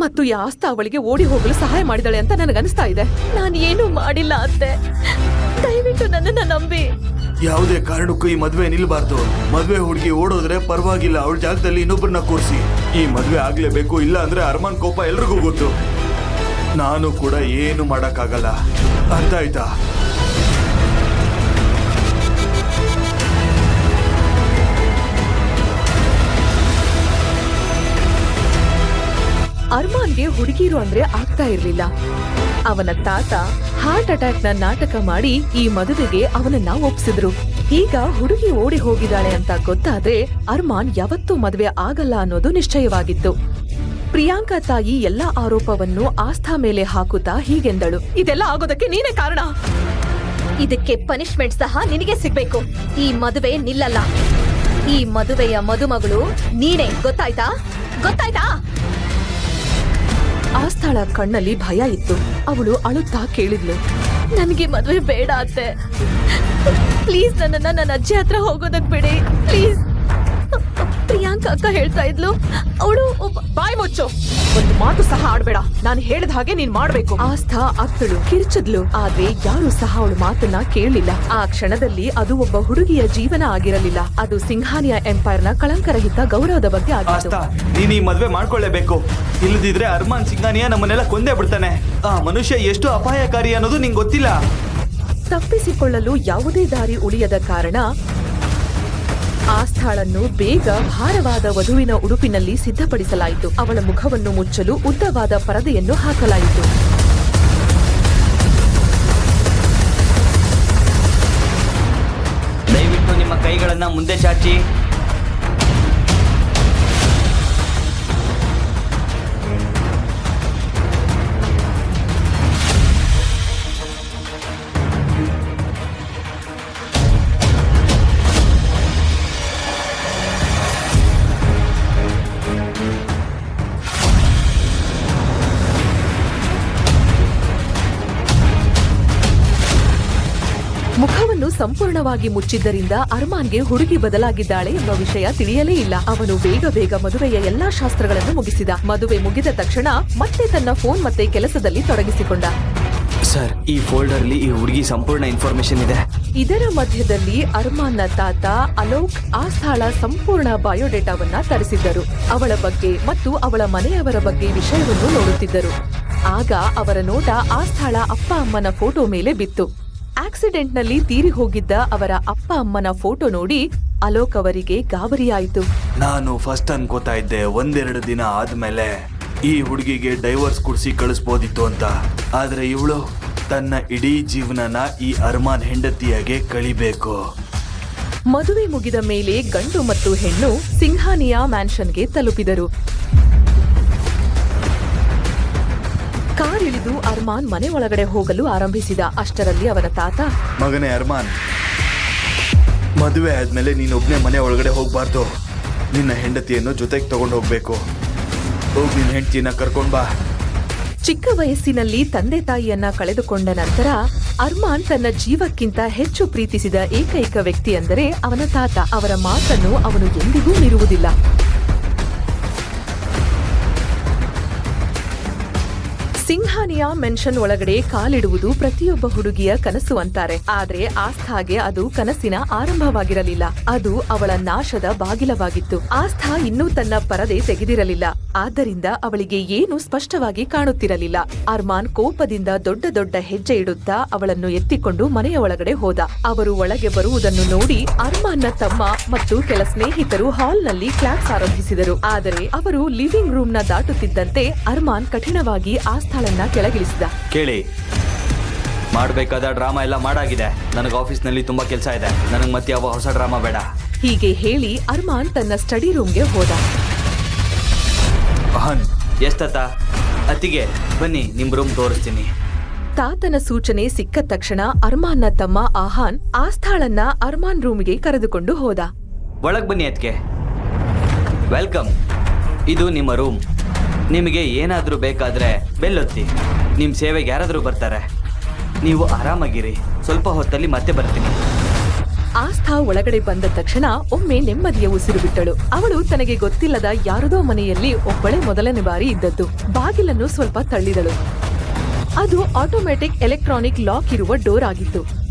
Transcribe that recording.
ಮತ್ತು ಈ ಆಸ್ತಾ ಅವಳಿಗೆ ಓಡಿ ಹೋಗಲು ಸಹಾಯ ಮಾಡಿದಾಳೆ ಅಂತ ನನಗನ್ನಿಸ್ತಾ ಇದೆ. ನಾನು ಏನು ಮಾಡಿಲ್ಲ ಅತ್ತೆ, ದಯವಿಟ್ಟು ನನ್ನನ್ನ ನಂಬಿ. ಯಾವುದೇ ಕಾರಣಕ್ಕೂ ಈ ಮದ್ವೆ ನಿಲ್ಬಾರ್ದು. ಮದ್ವೆ ಹುಡುಗಿ ಓಡೋದ್ರೆ ಪರವಾಗಿಲ್ಲ, ಅವಳ ಜಾಗದಲ್ಲಿ ಇನ್ನೊಬ್ಬರನ್ನ ಕೂರಿಸಿ. ಈ ಮದ್ವೆ ಆಗ್ಲೇಬೇಕು, ಇಲ್ಲ ಅಂದ್ರೆ ಅರ್ಮಾನ್ ಕೋಪ ಎಲ್ರಿಗೂ ಗೊತ್ತು. ನಾನು ಕೂಡ ಏನು ಮಾಡಕ್ಕಾಗಲ್ಲ, ಅರ್ಥ ಆಯ್ತಾ? ಅರ್ಮಾನ್ಗೆ ಹುಡುಗಿರು ಅಂದ್ರೆ ಆಗ್ತಾ ಇರ್ಲಿಲ್ಲ. ಅವನ ತಾತ ಹಾರ್ಟ್ ಅಟ್ಯಾಕ್ ನ ನಾಟಕ ಮಾಡಿ ಈ ಮದುವೆಗೆ ಅವನನ್ನ ಒಪ್ಸಿದ್ರು. ಈಗ ಹುಡುಗಿ ಓಡಿ ಹೋಗಿದ್ದಾಳೆ ಅಂತ ಗೊತ್ತಾದ್ರೆ ಅರ್ಮಾನ್ ಯಾವತ್ತೂ ಮದುವೆ ಆಗಲ್ಲ ಅನ್ನೋದು ನಿಶ್ಚಯವಾಗಿತ್ತು. ಪ್ರಿಯಾಂಕಾ ತಾಯಿ ಎಲ್ಲಾ ಆರೋಪವನ್ನು ಆಸ್ಥಾ ಮೇಲೆ ಹಾಕುತ್ತಾ ಹೀಗೆಂದಳು, ಇದೆಲ್ಲ ಆಗೋದಕ್ಕೆ ನೀನೇ ಕಾರಣ. ಇದಕ್ಕೆ ಪನಿಷ್ಮೆಂಟ್ ಸಹ ನಿನಗೆ ಸಿಗ್ಬೇಕು. ಈ ಮದುವೆ ನಿಲ್ಲಲ್ಲ. ಈ ಮದುವೆಯ ಮದುಮಗಳು ನೀನೇ, ಗೊತ್ತಾಯ್ತಾ? ಗೊತ್ತಾಯ್ತಾ? ಆಸ್ಥಾಳ ಕಣ್ಣಲ್ಲಿ ಭಯ ಇತ್ತು. ಅವಳು ಅಳುತ್ತಾ ಕೇಳಿದ್ಲು, ನನಗೆ ಮದುವೆ ಬೇಡ ಅತ್ತೆ. ಪ್ಲೀಸ್ ನನ್ನನ್ನ ನನ್ನ ಅಜ್ಜಿ ಹತ್ರ ಹೋಗೋದಕ್ ಬಿಡಿ ಪ್ಲೀಸ್. ಪ್ರಿಯಾಂಕಾ ಅಕ್ಕ ಹೇಳ್ತಾ ಇದ್ಲು, ಅವಳು ಬಾಯ್ ಮುಚ್ಚು, ಒಂದು ಮಾತು ಸಹ ಆಡ್ಬೇಡ, ನಾನು ಹೇಳಿದ ಹಾಗೆ ನೀನ್ ಮಾಡ್ಬೇಕು. ಆಸ್ಥಾ ಅತ್ತಳು ಕಿರ್ಚಿದ್ಲು, ಆದ್ರೆ ಯಾರು ಸಹ ಅವಳು ಮಾತನ್ನ ಕೇಳಲಿಲ್ಲ. ಆ ಕ್ಷಣದಲ್ಲಿ ಅದು ಒಬ್ಬ ಹುಡುಗಿಯ ಜೀವನ ಆಗಿರಲಿಲ್ಲ, ಅದು ಸಿಂಘಾನಿಯಾ ಎಂಪೈರ್ ನ ಕಳಂಕರಹಿತ ಗೌರವದ ಬಗ್ಗೆ ಆಗಿತ್ತು. ನೀನ್ ಈ ಮದ್ವೆ ಮಾಡ್ಕೊಳ್ಳೇಬೇಕು, ಇಲ್ಲದಿದ್ರೆ ಅರ್ಮಾನ್ ಸಿಂಘಾನಿಯಾ ನಮ್ಮನ್ನೆಲ್ಲ ಕೊಂದೇ ಬಿಡ್ತಾನೆ. ಆ ಮನುಷ್ಯ ಎಷ್ಟು ಅಪಾಯಕಾರಿ ಅನ್ನೋದು ನಿಂಗೆ ಗೊತ್ತಿಲ್ಲ. ತಪ್ಪಿಸಿಕೊಳ್ಳಲು ಯಾವುದೇ ದಾರಿ ಉಳಿಯದ ಕಾರಣ ಆಸ್ಥಾಳನ್ನು ಬೇಗ ಭಾರವಾದ ವಧುವಿನ ಉಡುಪಿನಲ್ಲಿ ಸಿದ್ಧಪಡಿಸಲಾಯಿತು. ಅವಳ ಮುಖವನ್ನು ಮುಚ್ಚಲು ಉದ್ದವಾದ ಪರದೆಯನ್ನು ಹಾಕಲಾಯಿತು. ದಯವಿಟ್ಟು ನಿಮ್ಮ ಕೈಗಳನ್ನ ಮುಂದೆ ಚಾಚಿ. ಮುಖವನ್ನು ಸಂಪೂರ್ಣವಾಗಿ ಮುಚ್ಚಿದ್ದರಿಂದ ಅರ್ಮಾನ್ಗೆ ಹುಡುಗಿ ಬದಲಾಗಿದ್ದಾಳೆ ಎಂಬ ವಿಷಯ ತಿಳಿಯಲೇ ಇಲ್ಲ. ಅವನು ಬೇಗ ಮದುವೆಯ ಎಲ್ಲಾ ಶಾಸ್ತ್ರಗಳನ್ನು ಮುಗಿಸಿದ. ಮದುವೆ ಮುಗಿದ ತಕ್ಷಣ ಮತ್ತೆ ತನ್ನ ಫೋನ್ ಮತ್ತೆ ಕೆಲಸದಲ್ಲಿ ತೊಡಗಿಸಿಕೊಂಡ. ಸರ್, ಈ ಫೋಲ್ಡರ್ ಅಲ್ಲಿ ಈ ಹುಡುಗಿ ಸಂಪೂರ್ಣ ಇನ್ಫಾರ್ಮೇಶನ್ ಇದೆ. ಇದರ ಮಧ್ಯದಲ್ಲಿ ಅರ್ಮಾನ್ನ ತಾತ ಅಲೋಕ್ ಆಸ್ಥಾಳ ಸಂಪೂರ್ಣ ಬಯೋಡೇಟಾವನ್ನ ತರಿಸಿದ್ದರು. ಅವಳ ಬಗ್ಗೆ ಮತ್ತು ಅವಳ ಮನೆಯವರ ಬಗ್ಗೆ ವಿಷಯವನ್ನು ನೋಡುತ್ತಿದ್ದರು. ಆಗ ಅವರ ನೋಟ ಆಸ್ಥಾಳ ಅಪ್ಪ ಅಮ್ಮನ ಫೋಟೋ ಮೇಲೆ ಬಿತ್ತು. ಆಕ್ಸಿಡೆಂಟ್ ನಲ್ಲಿ ತೀರಿ ಹೋಗಿದ್ದ ಅವರ ಅಪ್ಪ ಅಮ್ಮನ ಫೋಟೋ ನೋಡಿ ಅಲೋಕ್ ಅವರಿಗೆ ಗಾಬರಿಯಾಯಿತು. ನಾನು ಫಸ್ಟ್ ಅನ್ಕೋತಾ ಇದ್ದೆ ಒಂದೆರಡು ದಿನ ಆದ್ಮೇಲೆ ಈ ಹುಡುಗಿಗೆ ಡೈವರ್ಸ್ ಕುಡಿಸಿ ಕಳಿಸ್ಬೋದಿತ್ತು ಅಂತ. ಆದ್ರೆ ಇವಳು ತನ್ನ ಇಡೀ ಜೀವನನ ಈ ಅರ್ಮಾನ್ ಹೆಂಡತಿಯಾಗೆ ಕಳಿಬೇಕು. ಮದುವೆ ಮುಗಿದ ಮೇಲೆ ಗಂಡು ಮತ್ತು ಹೆಣ್ಣು ಸಿಂಘಾನಿಯಾ ಮ್ಯಾನ್ಷನ್ಗೆ ತಲುಪಿದರು. ಕಾರ್ ಇಳಿದು ಅರ್ಮಾನ್ ಮನೆ ಒಳಗಡೆ ಹೋಗಲು ಆರಂಭಿಸಿದ. ಅಷ್ಟರಲ್ಲಿ ಅವನ ತಾತ, ಮಗನೇ ಅರ್ಮಾನ್, ಮದುವೆ ಆದ್ಮೇಲೆ ನೀನೊಬ್ನೇ ಮನೆ ಒಳಗಡೆ ಹೋಗ್ಬಾರ್ದು. ನಿನ್ನ ಹೆಂಡತಿಯನ್ನು ಜೊತೆಗೆ ತಗೊಂಡು ಹೋಗ್ಬೇಕು. ಹೋಗಿ ನಿನ್ನ ಹೆಂಡತಿಯನ್ನ ಕರ್ಕೊಂಡ್ ಬಾ. ಚಿಕ್ಕ ವಯಸ್ಸಿನಲ್ಲಿ ತಂದೆ ತಾಯಿಯನ್ನ ಕಳೆದುಕೊಂಡ ನಂತರ ಅರ್ಮಾನ್ ತನ್ನ ಜೀವಕ್ಕಿಂತ ಹೆಚ್ಚು ಪ್ರೀತಿಸಿದ ಏಕೈಕ ವ್ಯಕ್ತಿ ಅಂದರೆ ಅವನ ತಾತ. ಅವರ ಮಾತನ್ನು ಅವನು ಎಂದಿಗೂ ಮೀರುವುದಿಲ್ಲ. ಸಿಂಘಾನಿಯಾ ಮೆನ್ಷನ್ ಒಳಗಡೆ ಕಾಲಿಡುವುದು ಪ್ರತಿಯೊಬ್ಬ ಹುಡುಗಿಯ ಕನಸು ಅಂತಾರೆ. ಆದ್ರೆ ಆಸ್ಥಾಗೆ ಅದು ಕನಸಿನ ಆರಂಭವಾಗಿರಲಿಲ್ಲ, ಅದು ಅವಳ ನಾಶದ ಬಾಗಿಲವಾಗಿತ್ತು. ಆಸ್ಥಾ ಇನ್ನೂ ತನ್ನ ಪರದೆ ತೆಗೆದಿರಲಿಲ್ಲ, ಆದ್ದರಿಂದ ಅವಳಿಗೆ ಏನು ಸ್ಪಷ್ಟವಾಗಿ ಕಾಣುತ್ತಿರಲಿಲ್ಲ. ಅರ್ಮಾನ್ ಕೋಪದಿಂದ ದೊಡ್ಡ ಹೆಜ್ಜೆ ಇಡುತ್ತಾ ಅವಳನ್ನು ಎತ್ತಿಕೊಂಡು ಮನೆಯ ಒಳಗಡೆ ಹೋದ. ಅವರು ಒಳಗೆ ಬರುವುದನ್ನು ನೋಡಿ ಅರ್ಮಾನ್ನ ತಮ್ಮ ಮತ್ತು ಕೆಲ ಸ್ನೇಹಿತರು ಹಾಲ್ನಲ್ಲಿ ಕ್ಲಾಪ್ಸ್ ಆರಂಭಿಸಿದರು. ಆದರೆ ಅವರು ಲಿವಿಂಗ್ ರೂಮ್ ನ ದಾಟುತ್ತಿದ್ದಂತೆ ಅರ್ಮಾನ್ ಕಠಿಣವಾಗಿ ಆಸ್ಥಾಳನ್ನ ಕೆಳಗಿಳಿಸಿದ. ಕೇಳಿ, ಮಾಡಬೇಕಾದ ಡ್ರಾಮಾ ಎಲ್ಲ ಮಾಡಾಗಿದೆ. ನನಗೆ ಆಫೀಸ್ನಲ್ಲಿ ತುಂಬಾ ಕೆಲಸ ಇದೆ. ನನಗೆ ಮತ್ತೆ ಯಾವ ಹೊಸ ಡ್ರಾಮಾ ಬೇಡ. ಹೀಗೆ ಹೇಳಿ ಅರ್ಮಾನ್ ತನ್ನ ಸ್ಟಡಿ ರೂಮ್ಗೆ ಹೋದ. ಎಷ್ಟತ್ತ ಅತ್ತಿಗೆ, ಬನ್ನಿ ನಿಮ್ ರೂಮ್ ತೋರಿಸ್ತೀನಿ. ತಾತನ ಸೂಚನೆ ಸಿಕ್ಕ ತಕ್ಷಣ ಅರ್ಮಾನ್ನ ತಮ್ಮ ಆಹಾನ್ ಆಸ್ಥಾಳನ್ನ ಅರ್ಮಾನ್ ರೂಮ್ಗೆ ಕರೆದುಕೊಂಡು ಹೋದ. ಒಳಗ್ ಬನ್ನಿ ಅತ್ತಿಗೆ. ವೆಲ್ಕಮ್. ಇದು ನಿಮ್ಮ ರೂಮ್. ನಿಮಗೆ ಏನಾದರೂ ಬೇಕಾದ್ರೆ ಬೆಲ್ಲೊತ್ತಿ. ನಿಮ್ಮ ಸೇವೆಗೆ ಯಾರಾದರೂ ಬರ್ತಾರೆ. ನೀವು ಆರಾಮಾಗಿರಿ, ಸ್ವಲ್ಪ ಹೊತ್ತಲ್ಲಿ ಮತ್ತೆ ಬರ್ತೀನಿ. ಆಸ್ಥಾ ಒಳಗಡೆ ಬಂದ ತಕ್ಷಣ ಒಮ್ಮೆ ನೆಮ್ಮದಿಯ ಉಸಿರು ಬಿಟ್ಟಳು. ಅವಳು ತನಗೆ ಗೊತ್ತಿಲ್ಲದ ಯಾರದೋ ಮನೆಯಲ್ಲಿ ಒಬ್ಬಳೇ ಮೊದಲನೇ ಬಾರಿ ಇದ್ದದ್ದು. ಬಾಗಿಲನ್ನು ಸ್ವಲ್ಪ ತಳ್ಳಿದಳು. ಅದು ಆಟೋಮ್ಯಾಟಿಕ್ ಎಲೆಕ್ಟ್ರಾನಿಕ್ ಲಾಕ್ ಇರುವ ಡೋರ್ ಆಗಿತ್ತು.